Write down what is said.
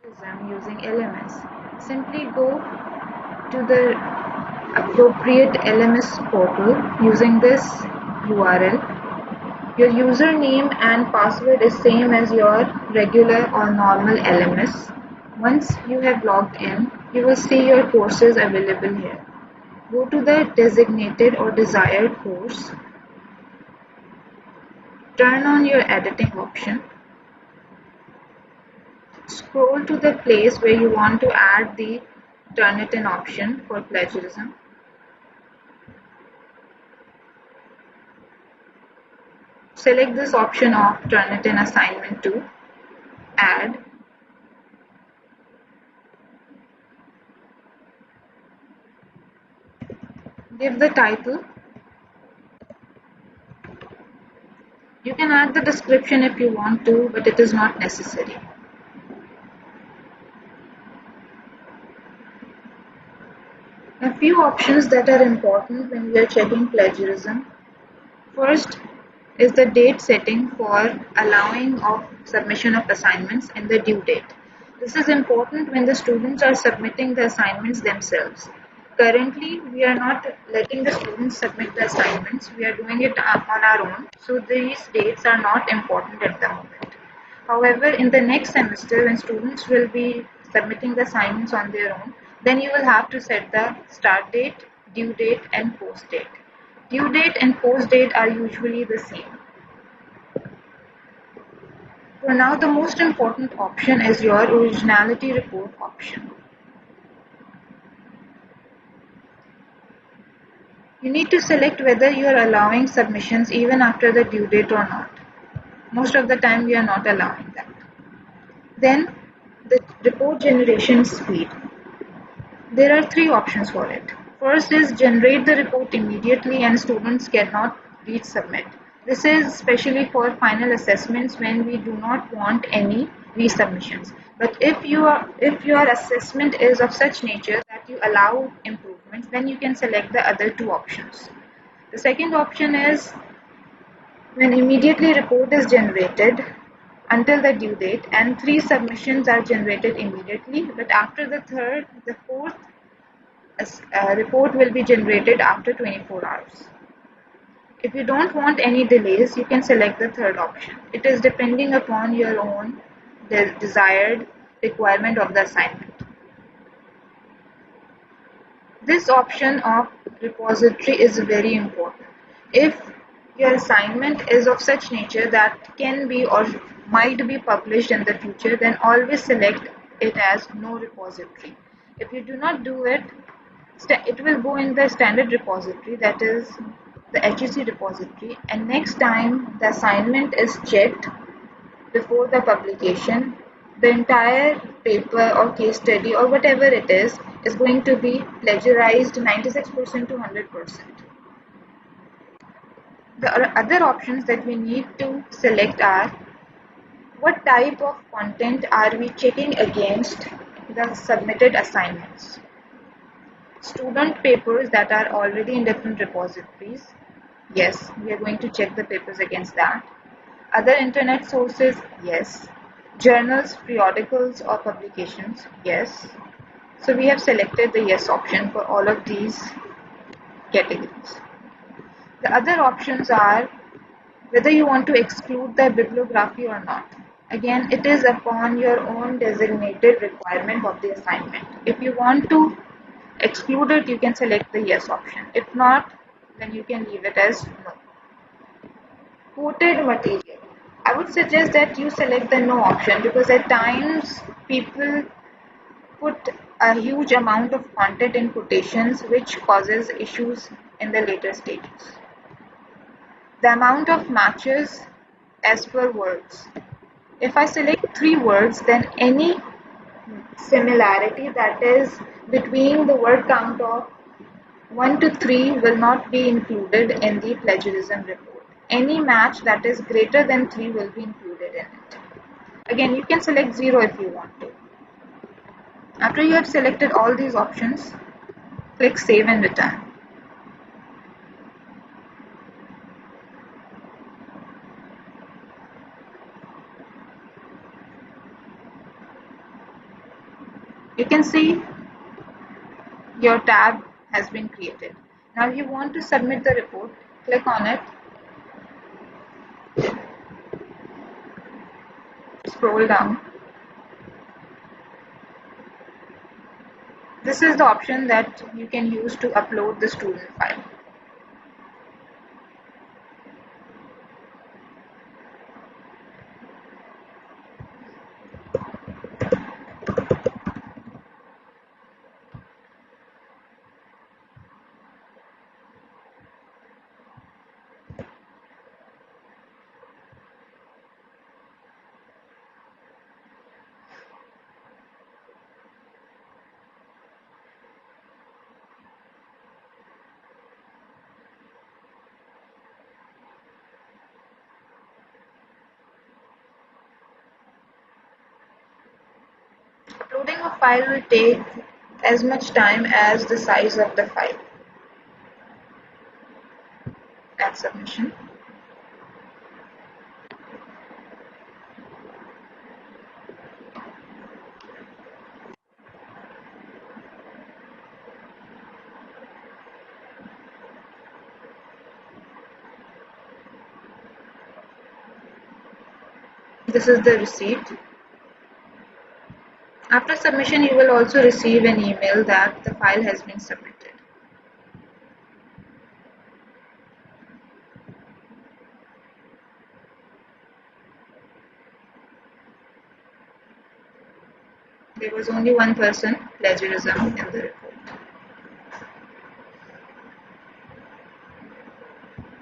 plagiarism using LMS. Simply go to the appropriate LMS portal using this URL. Your username and password is same as your regular or normal LMS. Once you have logged in, you will see your courses available here. Go to the designated or desired course. Turn on your editing option. Scroll to the place where you want to add the Turnitin option for plagiarism. Select this option of Turnitin assignment to add. Give the title. You can add the description if you want to, but it is not necessary. A few options that are important when we are checking plagiarism. First is the date setting for allowing of submission of assignments and the due date. This is important when the students are submitting the assignments themselves. Currently, we are not letting the students submit the assignments. We are doing it on our own. So these dates are not important at the moment. However, in the next semester, when students will be submitting the assignments on their own, then you will have to set the start date, due date, and post date. Due date and post date are usually the same. For now, the most important option is your originality report option. You need to select whether you are allowing submissions even after the due date or not. Most of the time we are not allowing that. Then the report generation speed. There are three options for it. First is generate the report immediately and students cannot resubmit. This is especially for final assessments when we do not want any resubmissions. But if your assessment is of such nature that you allow improvements, then you can select the other two options. The second option is when immediately report is generated until the due date and three submissions are generated immediately, but after the fourth report will be generated after 24 hours. If you don't want any delays, you can select the third option. It is depending upon your own desired requirement of the assignment. This option of repository is very important. If your assignment is of such nature that can be or might be published in the future, then always select it as no repository. If you do not do it, it will go in the standard repository, that is the HEC repository, and next time the assignment is checked before the publication, the entire paper or case study or whatever it is going to be plagiarized 96% to 100%. The other options that we need to select are what type of content are we checking against the submitted assignments. Student papers that are already in different repositories, yes, we are going to check the papers against that. Other internet sources, yes. Journals, periodicals or publications, yes. So we have selected the yes option for all of these categories. The other options are whether you want to exclude the bibliography or not. Again, it is upon your own designated requirement of the assignment. If you want to exclude it, you can select the yes option. If not, then you can leave it as no. Quoted material. I would suggest that you select the no option because at times people put a huge amount of content in quotations which causes issues in the later stages. The amount of matches as per words. If I select 3 words, then any similarity that is between the word count of 1 to 3 will not be included in the plagiarism report. Any match that is greater than 3 will be included in it. Again, you can select 0 if you want to. After you have selected all these options, click Save and Return. You can see your tab has been created. Now if you want to submit the report, click on it, scroll down. This is the option that you can use to upload the student file. Uploading a file will take as much time as the size of the file. Add submission. This is the receipt. After submission, you will also receive an email that the file has been submitted. There was only one person, plagiarism, in the report.